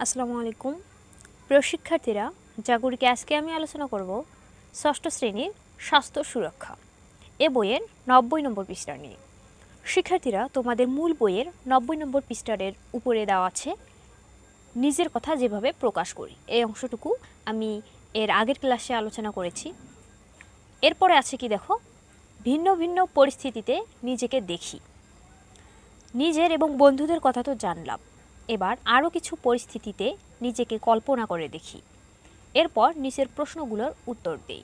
আসসালামু আলাইকুম প্রিয় শিক্ষার্থীরা, জাগরিকে আজকে আমি আলোচনা করব ষষ্ঠ শ্রেণীর স্বাস্থ্য সুরক্ষা এ বইয়ের 90 নম্বর পৃষ্ঠা নিয়ে। শিক্ষার্থীরা, তোমাদের মূল বইয়ের 90 নম্বর পৃষ্ঠার উপরে দেওয়া আছে নিজের কথা যেভাবে প্রকাশ করি। এই অংশটুকু আমি এর আগের ক্লাসে আলোচনা করেছি। এরপরে আছে কি দেখো, ভিন্ন ভিন্ন পরিস্থিতিতে নিজেকে দেখি। নিজের এবং বন্ধুদের কথা তো জানলাম, এবার আরও কিছু পরিস্থিতিতে নিজেকে কল্পনা করে দেখি। এরপর নিচের প্রশ্নগুলোর উত্তর দেই।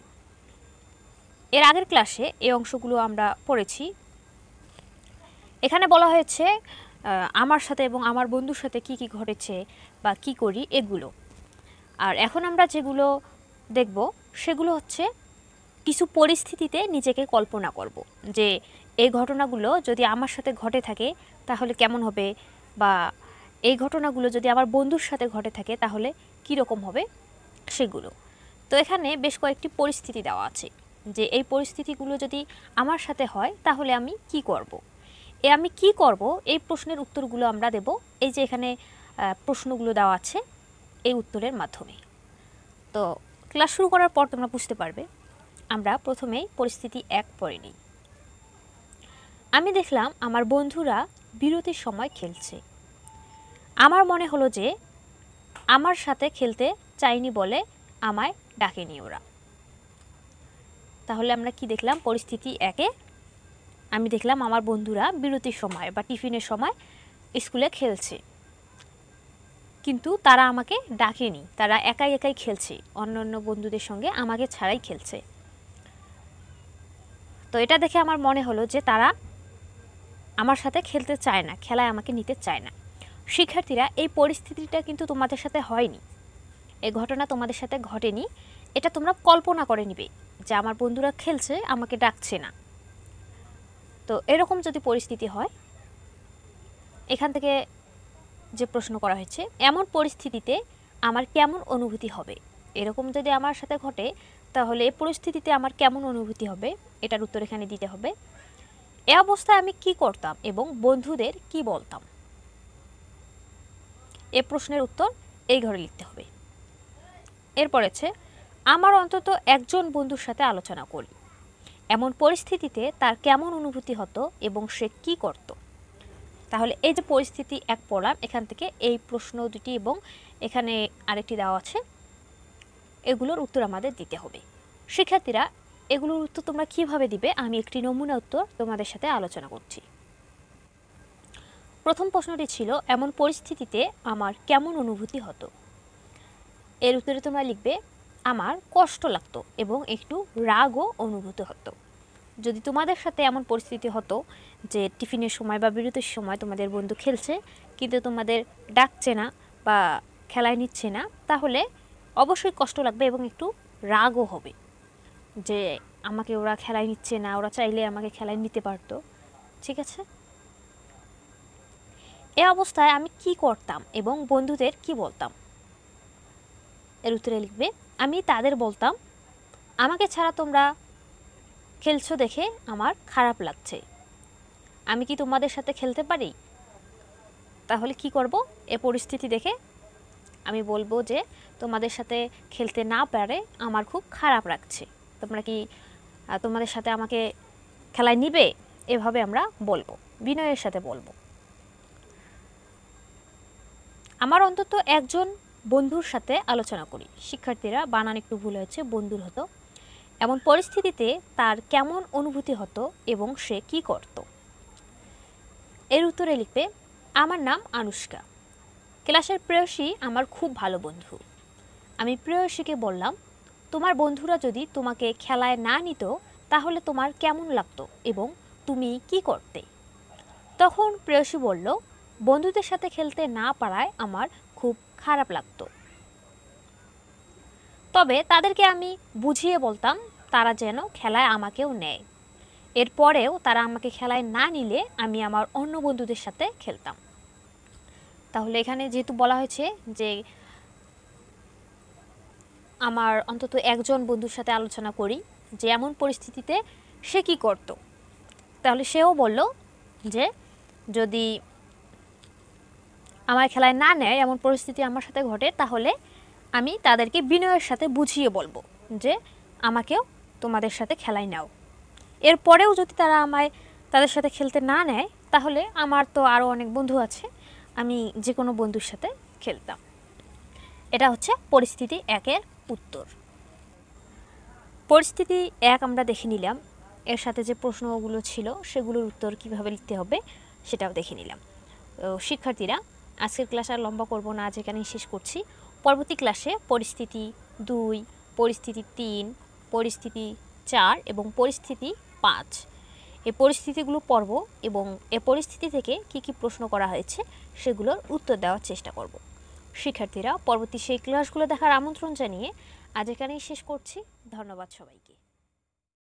এর আগের ক্লাসে এই অংশগুলো আমরা পড়েছি। এখানে বলা হয়েছে আমার সাথে এবং আমার বন্ধুর সাথে কি কি ঘটেছে বা কি করি এগুলো। আর এখন আমরা যেগুলো দেখব সেগুলো হচ্ছে কিছু পরিস্থিতিতে নিজেকে কল্পনা করব যে এই ঘটনাগুলো যদি আমার সাথে ঘটে থাকে তাহলে কেমন হবে, বা এই ঘটনাগুলো যদি আমার বন্ধুর সাথে ঘটে থাকে তাহলে কী রকম হবে সেগুলো। তো এখানে বেশ কয়েকটি পরিস্থিতি দেওয়া আছে যে এই পরিস্থিতিগুলো যদি আমার সাথে হয় তাহলে আমি কি করব। আমি কি করব এই প্রশ্নের উত্তরগুলো আমরা দেব এই যে এখানে প্রশ্নগুলো দেওয়া আছে এই উত্তরের মাধ্যমে। তো ক্লাস শুরু করার পর তোমরা বুঝতে পারবে। আমরা প্রথমেই পরিস্থিতি 1 পড়ে নিই। আমি দেখলাম আমার বন্ধুরা বিরতির সময় খেলছে। আমার মনে হলো যে আমার সাথে খেলতে চাইনি বলে আমায় ডাকেনি ওরা। তাহলে আমরা কি দেখলাম? পরিস্থিতি 1-এ আমি দেখলাম আমার বন্ধুরা বিরতির সময় বা টিফিনের সময় স্কুলে খেলছে, কিন্তু তারা আমাকে ডাকেনি, তারা একাই একাই খেলছে, অন্য অন্য বন্ধুদের সঙ্গে আমাকে ছাড়াই খেলছে। তো এটা দেখে আমার মনে হলো যে তারা আমার সাথে খেলতে চায় না, খেলায় আমাকে নিতে চায় না। শিক্ষার্থীরা, এই পরিস্থিতিটা কিন্তু তোমাদের সাথে হয়নি, এই ঘটনা তোমাদের সাথে ঘটেনি। এটা তোমরা কল্পনা করে নিবে যে আমার বন্ধুরা খেলছে, আমাকে ডাকছে না। তো এরকম যদি পরিস্থিতি হয়, এখান থেকে যে প্রশ্ন করা হয়েছে, এমন পরিস্থিতিতে আমার কেমন অনুভূতি হবে। এরকম যদি আমার সাথে ঘটে তাহলে এই পরিস্থিতিতে আমার কেমন অনুভূতি হবে, এটার উত্তর এখানে দিতে হবে। এ অবস্থায় আমি কি করতাম এবং বন্ধুদের কি বলতাম, এ প্রশ্নের উত্তর এই ঘরে লিখতে হবে। এরপর আছে আমার অন্তত একজন বন্ধুর সাথে আলোচনা করি। এমন পরিস্থিতিতে তার কেমন অনুভূতি হতো এবং সে কি করত। তাহলে এই যে পরিস্থিতি 1 পড়লাম, এখান থেকে এই প্রশ্ন দুটি এবং এখানে আরেকটি দেওয়া আছে, এগুলোর উত্তর আমাদের দিতে হবে। শিক্ষার্থীরা, এগুলোর উত্তর তোমরা কিভাবে দিবে আমি একটি নমুনা উত্তর তোমাদের সাথে আলোচনা করছি। প্রথম প্রশ্নটি ছিল এমন পরিস্থিতিতে আমার কেমন অনুভূতি হতো। এর উত্তরে তোমরা লিখবে আমার কষ্ট লাগতো এবং একটু রাগও অনুভূত হতো। যদি তোমাদের সাথে এমন পরিস্থিতি হতো যে টিফিনের সময় বা বিরতির সময় তোমাদের বন্ধু খেলছে কিন্তু তোমাদের ডাকছে না বা খেলায় নিচ্ছে না, তাহলে অবশ্যই কষ্ট লাগবে এবং একটু রাগও হবে যে আমাকে ওরা খেলায় নিচ্ছে না, ওরা চাইলে আমাকে খেলায় নিতে পারতো। ঠিক আছে, এ অবস্থায় আমি কি করতাম এবং বন্ধুদের কি বলতাম। এর উত্তরে লিখবে আমি তাদের বলতাম আমাকে ছাড়া তোমরা খেলছো দেখে আমার খারাপ লাগছে, আমি কি তোমাদের সাথে খেলতে পারি। তাহলে কি করব, এ পরিস্থিতি দেখে আমি বলবো যে তোমাদের সাথে খেলতে না পারে আমার খুব খারাপ লাগছে, তোমরা কি তোমাদের সাথে আমাকে খেলায় নিবে, এভাবে আমরা বলবো, বিনয়ের সাথে বলবো। আমার অন্তত একজন বন্ধুর সাথে আলোচনা করি। শিক্ষার্থীরা, বানান একটু ভুল হয়েছে, বন্ধুর হতো। এমন পরিস্থিতিতে তার কেমন অনুভূতি হতো এবং সে কি করত। এর উত্তরে লিখবে আমার নাম আনুষ্কা, ক্লাসের প্রেয়সী আমার খুব ভালো বন্ধু। আমি প্রেয়সীকে বললাম তোমার বন্ধুরা যদি তোমাকে খেলায় না নিত তাহলে তোমার কেমন লাগতো এবং তুমি কি করতে। তখন প্রেয়সী বলল বন্ধুদের সাথে খেলতে না পারায় আমার খুব খারাপ লাগতো, তবে তাদেরকে আমি বুঝিয়ে বলতাম তারা যেন খেলায় আমাকেও নেয়। এরপরেও তারা আমাকে খেলায় না নিলে আমি আমার অন্য বন্ধুদের সাথে খেলতাম। তাহলে এখানে যেহেতু বলা হয়েছে যে আমার অন্তত একজন বন্ধুর সাথে আলোচনা করি যে এমন পরিস্থিতিতে সে কি করত, তাহলে সেও বলল যে যদি আমার খেলায় না নেয় এমন পরিস্থিতি আমার সাথে ঘটে, তাহলে আমি তাদেরকে বিনয়ের সাথে বুঝিয়ে বলবো যে আমাকেও তোমাদের সাথে খেলায় নাও। এরপরেও যদি তারা আমায় তাদের সাথে খেলতে না নেয়, তাহলে আমার তো আরও অনেক বন্ধু আছে, আমি যে কোনো বন্ধুর সাথে খেলতাম। এটা হচ্ছে পরিস্থিতি একের উত্তর। পরিস্থিতি এক আমরা দেখে নিলাম, এর সাথে যে প্রশ্নগুলো ছিল সেগুলোর উত্তর কিভাবে লিখতে হবে সেটাও দেখে নিলাম। তো শিক্ষার্থীরা, আজকের ক্লাস আর লম্বা করব না, আজ এখানেই শেষ করছি। পরবর্তী ক্লাসে পরিস্থিতি 2, পরিস্থিতি 3, পরিস্থিতি 4 এবং পরিস্থিতি 5 এই পরিস্থিতিগুলো পড়ব এবং এ পরিস্থিতি থেকে কি কি প্রশ্ন করা হয়েছে সেগুলোর উত্তর দেওয়ার চেষ্টা করব। শিক্ষার্থীরা, পরবর্তী সেই ক্লাসগুলো দেখার আমন্ত্রণ জানিয়ে আজ এখানেই শেষ করছি। ধন্যবাদ সবাইকে।